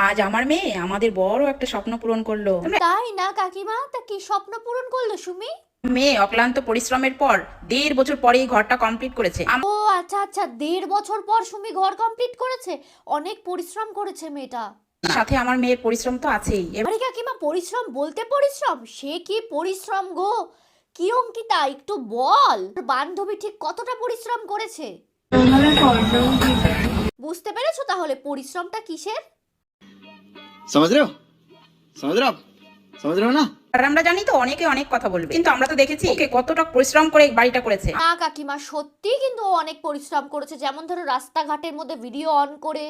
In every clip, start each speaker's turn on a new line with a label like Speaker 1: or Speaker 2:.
Speaker 1: আজ আমার মেয়ে আমাদের বড় একটা স্বপ্ন পূরণ করলো।
Speaker 2: তাই না কাকিমা? তা কি স্বপ্ন পূরণ করলো সুমি?
Speaker 1: মেয়ে অক্লান্ত পরিশ্রমের পর 1.5 বছর পরেই ঘরটা কমপ্লিট করেছে।
Speaker 2: ও আচ্ছা আচ্ছা, 1.5 বছর পর সুমি ঘর কমপ্লিট করেছে। অনেক পরিশ্রম করেছে মেয়েটা।
Speaker 1: সাথে আমার মেয়ের পরিশ্রম তো আছেই।
Speaker 2: আরে কাকিমা, পরিশ্রম বলতে পরিশ্রম, সে কি পরিশ্রম গো? কি অঙ্কিতা, একটু বল, বান্ধবী ঠিক কতটা পরিশ্রম করেছে? বুঝতে পেরেছো তাহলে পরিশ্রমটা কিসের?
Speaker 3: समझ रहे हो समझ रहे हो आप समझ रहे हो ना।
Speaker 1: আর আমরা জানি তো অনেকে অনেক কথা বলবে, কিন্তু আমরা তো দেখেছি ওকে কতটা পরিশ্রম করে এই বাড়িটা করেছে।
Speaker 2: না কাকিমা, সত্যি কিন্তু ও অনেক পরিশ্রম করেছে। যেমন ধরো রাস্তাঘাটের মধ্যে ভিডিও অন করে,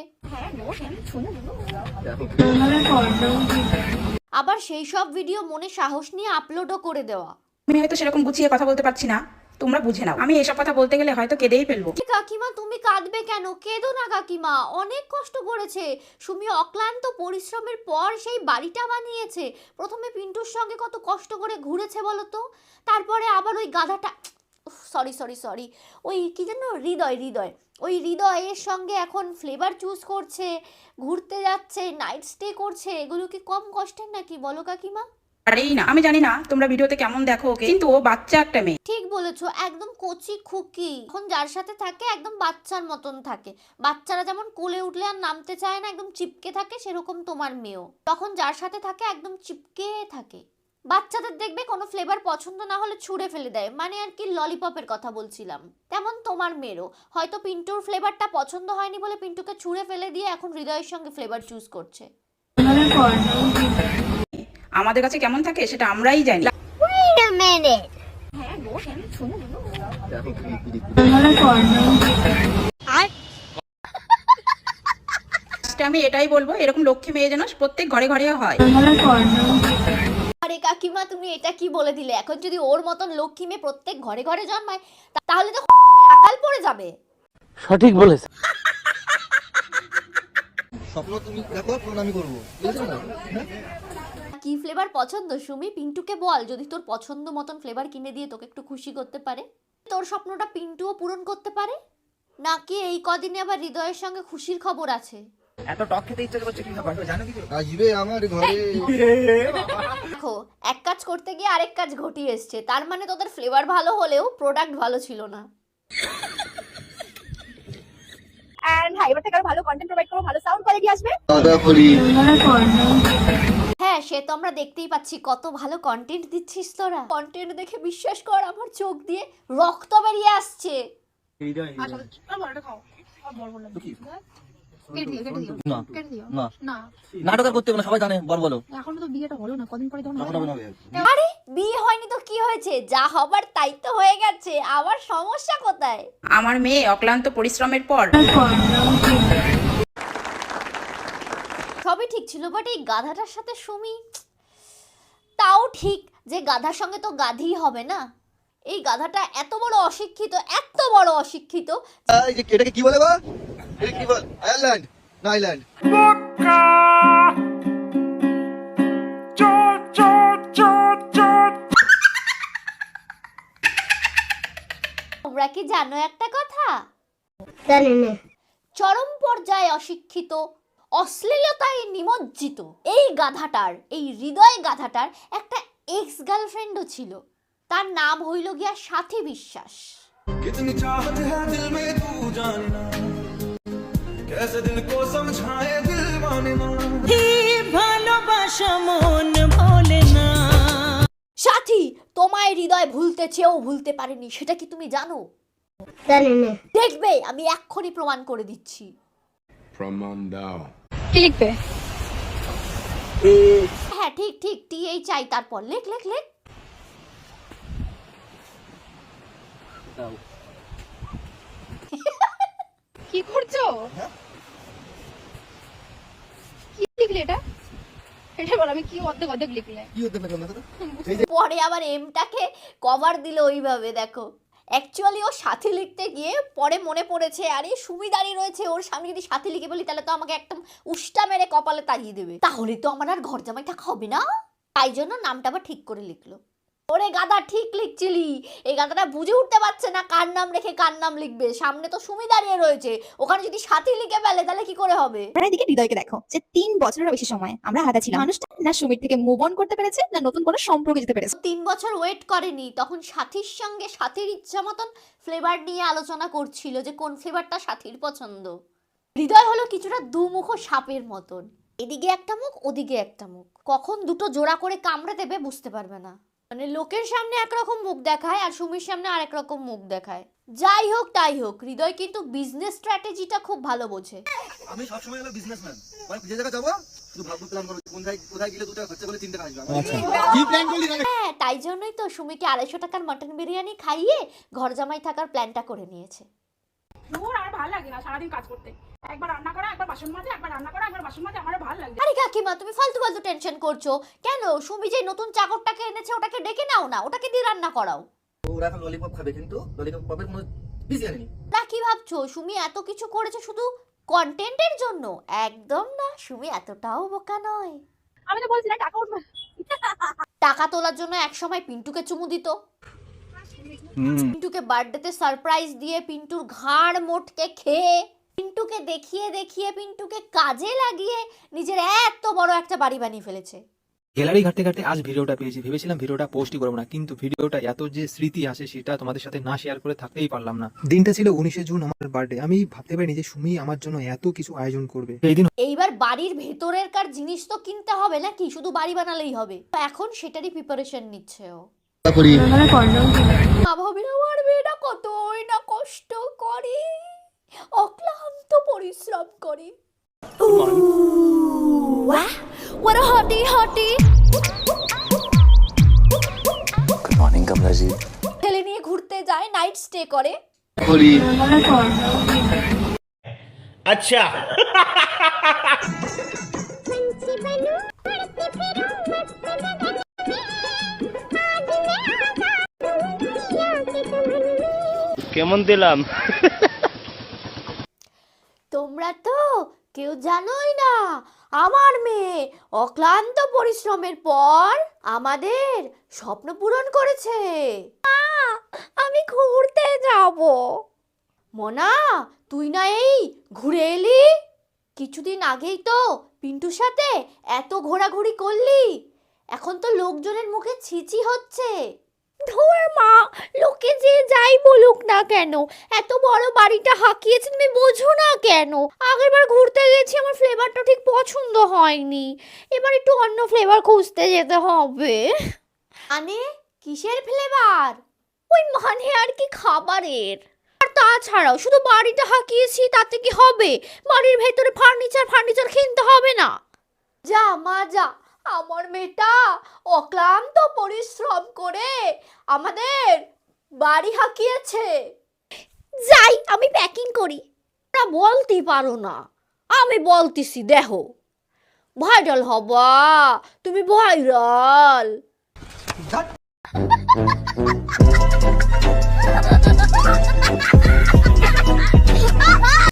Speaker 2: আবার সেই সব ভিডিও মনে সাহস নিয়ে আপলোডও করে দেওয়া।
Speaker 1: আমি হয়তো সেরকম গুছিয়ে কথা বলতে পারছি না, তোমরা বুঝে নাও। আমি এসব কথা বলতে গেলে হয়তো কেঁদেই ফেলবো।
Speaker 2: কাকিমা তুমি কাঁদবে কেন? কেঁদো না কাকিমা, অনেক কষ্ট করেছে সুমি। অক্লান্ত পরিশ্রমের পর সেই বাড়িটা বানিয়েছে। প্রথমে পিন্টুর সঙ্গে কত কষ্ট করে ঘুরেছে বলো তো, তারপরে আবার ওই গাধাটা, সরি সরি সরি, ওই কি যেন, হৃদয়, ওই হৃদয়ের সঙ্গে এখন ফ্লেভার চুজ করছে, ঘুরতে যাচ্ছে, নাইট স্টে করছে। এগুলো কি কম কষ্টের নাকি বলো কাকিমা?
Speaker 1: আরেই না, আমি জানি না তোমরা ভিডিওতে কেমন দেখো ওকে, কিন্তু ও বাচ্চা একটা মেয়ে।
Speaker 2: ঠিক বলেছো, একদম কচি খুকি। এখন যার সাথে থাকে একদম বাচ্চার মতন থাকে। বাচ্চারা যেমন কোলে উঠলে আর নামতে চায় না, একদম চিপকে থাকে, সেরকম তোমার মেয়েও তখন যার সাথে থাকে একদম চিপকে থাকে। বাচ্চাদের দেখবে কোনো ফ্লেভার পছন্দ না হলে ছুঁড়ে ফেলে দেয়, মানে আর কি ললিপপের কথা বলছিলাম। তেমন তোমার মেয়েরও হয়তো পিন্টুর ফ্লেভারটা পছন্দ হয়নি বলে পিন্টুকে ছুঁড়ে ফেলে দিয়ে এখন হৃদয়ের সঙ্গে ফ্লেভার চুজ করছে।
Speaker 1: আমাদের কাছে কেমন থাকে সেটা আমরাই জানি। আমি এটাই বলবো, এরকম লক্ষ্মী মেয়ে যেন প্রত্যেক ঘরে ঘরে হয়।
Speaker 2: আরে কাকিমা, তুমি এটা কি বলে দিলে? এখন যদি ওর মতন লক্ষ্মী মেয়ে প্রত্যেক ঘরে ঘরে জন্মায়, তাহলে তো আকাল পড়ে যাবে।
Speaker 4: সঠিক বলেছে।
Speaker 3: স্বপ্ন তুমি দেখো পূরণ আমি করবো, বুঝেছো না?
Speaker 2: কি ফ্লেভার পছন্দ সুমি? পিন্টুকে বল যদি তোর পছন্দ মতন ফ্লেভার কিনে দিয়ে তোকে একটু খুশি করতে পারে। তোর স্বপ্নটা পিন্টুও পূরণ করতে পারে। নাকি এই কদিনে আবার হৃদয়ের সঙ্গে খুশির খবর আছে?
Speaker 5: এত টক খেতে ইচ্ছা করছে কি ব্যাপার জানো কিছু?
Speaker 3: আসবে আমার ঘরে।
Speaker 2: দেখো, এক কাজ করতে গিয়ে আরেক কাজ ঘটিয়ে এসছে। তার মানে তোদের ফ্লেভার ভালো হলেও প্রোডাক্ট ভালো ছিল না।
Speaker 6: এন্ড হ্যাঁ, এবার থেকে আরো ভালো কন্টেন্ট প্রোভাইড করবো, ভালো সাউন্ড কোয়ালিটি আসবে।
Speaker 3: দাদা বলি
Speaker 2: হ্যাঁ, সে তো আমরা দেখতেই পাচ্ছি কত ভালো কন্টেন্ট দিচ্ছিস তোরা। কন্টেন্ট দেখে বিশ্বাস কর আমার চোখ দিয়ে রক্ত বেরিয়ে আসছে।
Speaker 5: নাটক আর করতে হবে না, সবাই জানে। বল বলো।
Speaker 6: এখন তো বিয়েটা হলো না, কদিন পরে
Speaker 2: আরে বিয়ে হয়নি তো কি হয়েছে? যা হবার তাই তো হয়ে গেছে, আবার সমস্যা কোথায়?
Speaker 1: আমার মেয়ে অক্লান্ত পরিশ্রমের পর
Speaker 2: সবই ঠিক ছিল, বাট এই গাধাটার সাথে সুমি, তাও ঠিক যে গাধার সঙ্গে তো গাধি হবে না। এই গাধাটা এত বড় অশিক্ষিত, এত বড় অশিক্ষিত।
Speaker 3: এই যে এটাকে কি বলে গো? এটা কি বল? আয়ারল্যান্ড না আইল্যান্ড?
Speaker 2: তোমরা কি জানো একটা কথা? চরম পর্যায়ে অশিক্ষিত, অশ্লীলতায় নিমজ্জিত এই গাধাটার, এই হৃদয় গাধাটার একটা এক্স গার্লফ্রেন্ডও ছিল। তার নাম হইল গিয়া সাথী বিশ্বাস।
Speaker 7: कितनी चाहत है दिल में तू जानना, कैसे दिल को समझाए दिल मानना।
Speaker 4: ভালোবাসা মন ভোলে না।
Speaker 2: সাথী তোমায় হৃদয় ভুলতে চেয়েও ভুলতে পারেনি, সেটা কি তুমি জানো? দেখবে আমি এক্ষুনি প্রমাণ করে দিচ্ছি।
Speaker 7: प्रमाण दाओ।
Speaker 6: কি লিখবে?
Speaker 2: হ্যাঁ ঠিক ঠিক, THI, তারপর লেখ লেখ লেখ।
Speaker 6: কি করছো? কি লিখলে এটা? এটা বল, আমি কি অর্ধেক অর্ধেক লিখলে?
Speaker 3: কি হতে পারে না দাদা?
Speaker 2: পরে আবার এমটাকে কভার দিল ওইভাবে, দেখো। অ্যাকচুয়ালি ও সাথী লিখতে গিয়ে পরে মনে পড়েছে, আরে সুমি দাঁড়িয়ে রয়েছে, ওর সামনে যদি সাথী লিখে বলি তাহলে তো আমাকে একদম উষ্টা মেরে কপালে তাড়িয়ে দেবে, তাহলে তো আমার আর ঘর জামাই থাকা হবে না। তাই জন্য নামটা আবার ঠিক করে লিখলো। ওরে গাদা, ঠিক লিখছিলি। এই গাদাটা বুঝে উঠতে পারছে না কার নাম রেখে কার নাম লিখবে। সামনে তো সুমি দাঁড়িয়ে রয়েছে, ওখানে যদি সাথী লিখে ফেলে তাহলে কি করে হবে?
Speaker 8: আর এদিকে হৃদয়কে দেখো, যে 3 বছরেরও বেশি সময় আমরা হাঁটা ছিলাম। মানুষটা না সুমির থেকে মুভ অন করতে পেরেছে, না নতুন কোনো সম্পর্কে যেতে পেরেছে।
Speaker 2: 3 বছর ওয়েট করেনি, তখন সাথীর সঙ্গে সাথীর ইচ্ছা মতন ফ্লেভার নিয়ে আলোচনা করছিল যে কোন ফ্লেভারটা সাথীর পছন্দ। হৃদয় হলো কিছুটা দুমুখ সাপের মতন, এদিকে একটা মুখ ওদিকে একটা মুখ, কখন দুটো জোড়া করে কামড়ে দেবে বুঝতে পারবে না। মানে লোকের সামনে একরকম মুখ দেখায় আর সুমির সামনে আরেক রকম মুখ দেখায়। যাই হোক তাই হোক, হৃদয় কিন্তু বিজনেস স্ট্র্যাটেজিটা খুব ভালো বোঝে।
Speaker 5: আমি সবসময় হলো বিজনেসম্যান, মানে যে জায়গায় যাবো শুধু ভাববো প্ল্যান করবো, কোথায় গেলে 2 টাকা খরচা করলে 3 টাকা আসবে।
Speaker 3: কি প্ল্যান করলি?
Speaker 2: হ্যাঁ, তাই জন্যই তো সুমিকে 250 টাকার মাটন বিরিয়ানি খাইয়ে ঘর জামাই থাকার প্ল্যানটা করে নিয়েছে।
Speaker 1: ওর আর ভালো লাগে না সারাদিন কাজ করতে, একবার রান্না করা, একবার বাসন মাজা, একবার রান্না করা, একবার বাসন মাজা, আমার ভালো লাগে।
Speaker 2: আরে কাকিমা, তুমি ফালতু ফালতু টেনশন করছো কেন? সুমি যে নতুন চাকরটাকে এনেছে ওটাকে ডেকে নাও না, ওটাকে দিয়ে রান্না করাও।
Speaker 5: ওরা এখন ললিপপ খাবে, কিন্তু ললিপপের কোনো পিস আনেনি।
Speaker 2: না, কি ভাবছো সুমি এত কিছু করেছে শুধু কন্টেন্টের জন্য? একদম না, সুমি এতটাও বোকা নয়।
Speaker 6: আমি তো বলছি না টাকা উঠবে।
Speaker 2: টাকা তোলার জন্য একসময় পিন্টুকে চুমু দিত, পিন্টুকে বার্থডেতে সারপ্রাইজ দিয়ে পিন্টুর ঘাড় মোটকে খেয়ে, পিন্টুকে দেখিয়ে দেখিয়ে পিন্টুকে কাজে লাগিয়ে নিজের এত বড় একটা বাড়ি বানিয়ে ফেলেছে।
Speaker 9: গ্যালারি ঘাটতে ঘাটতে আজ ভিডিওটা পেয়েছি, ভেবেছিলাম ভিডিওটা পোস্টই করবো না, কিন্তু ভিডিওটা এত যে স্মৃতি আসে সেটা তোমাদের সাথে না শেয়ার করে থাকতেই পারলাম না। দিনটা ছিল 19শে জুন, আমার বার্থডে। আমি ভাবতে পারিনি যে সুমি আমার জন্য এত কিছু আয়োজন করবে। এই দিন
Speaker 2: এইবার বাড়ির ভেতরের কার জিনিস তো কিনতে হবে নাকি, শুধু বাড়ি বানালেই হবে? এখন সেটারই প্রিপারেশন নিচ্ছে ও। মা ভাবি আমার মেয়েটা কতই না কষ্ট করে, অক্লান্ত পরিশ্রম করে। What a hottie hottie.
Speaker 10: Good morning, Kamla ji.
Speaker 2: ছেলে নিয়ে ঘুরতে যায়, নাইট স্টে করে।
Speaker 10: अच्छा কেমন দিলাম?
Speaker 2: তোমরা তো কেউ জানোই না আমার মেয়ে অক্লান্ত পরিশ্রমের পর আমাদের স্বপ্ন পূরণ করেছে। আমি ঘুরতে যাব। মোনা, তুই না এই ঘুরে এলি? কিছুদিন আগেই তো পিন্টুর সাথে এত ঘোরাঘুরি করলি, এখন তো লোকজনের মুখে ছিচি হচ্ছে। ধুর মা, লোকে যে যাই বলুক না কেন, এত বড় বাড়িটা হাঁকিয়েছে তুমি বোঝো না কেন? আগেরবার ঘুরতে গেছি, আমার ফ্লেভারটা ঠিক পছন্দ হয়নি, এবার একটু অন্য ফ্লেভার খুঁজতে যেতে হবে। মানে কিসের ফ্লেভার? ওই মানে আর কি, খাবারের। আর তাছাড়াও শুধু বাড়িটা হাঁকিয়েছি তাতে কি হবে? বাড়ির ভেতরে ফার্নিচার কিনতে হবে না? যা মা যা, আমার মেয়েটা অক্লান্ত পরিশ্রম করে আমাদের বাড়ি হাঁকিয়েছে। যাই আমি প্যাকিং করি। না বলতে পারো না, আমি বলতেছি, দেখো ভাইরাল হবা, তুমি ভাইরাল।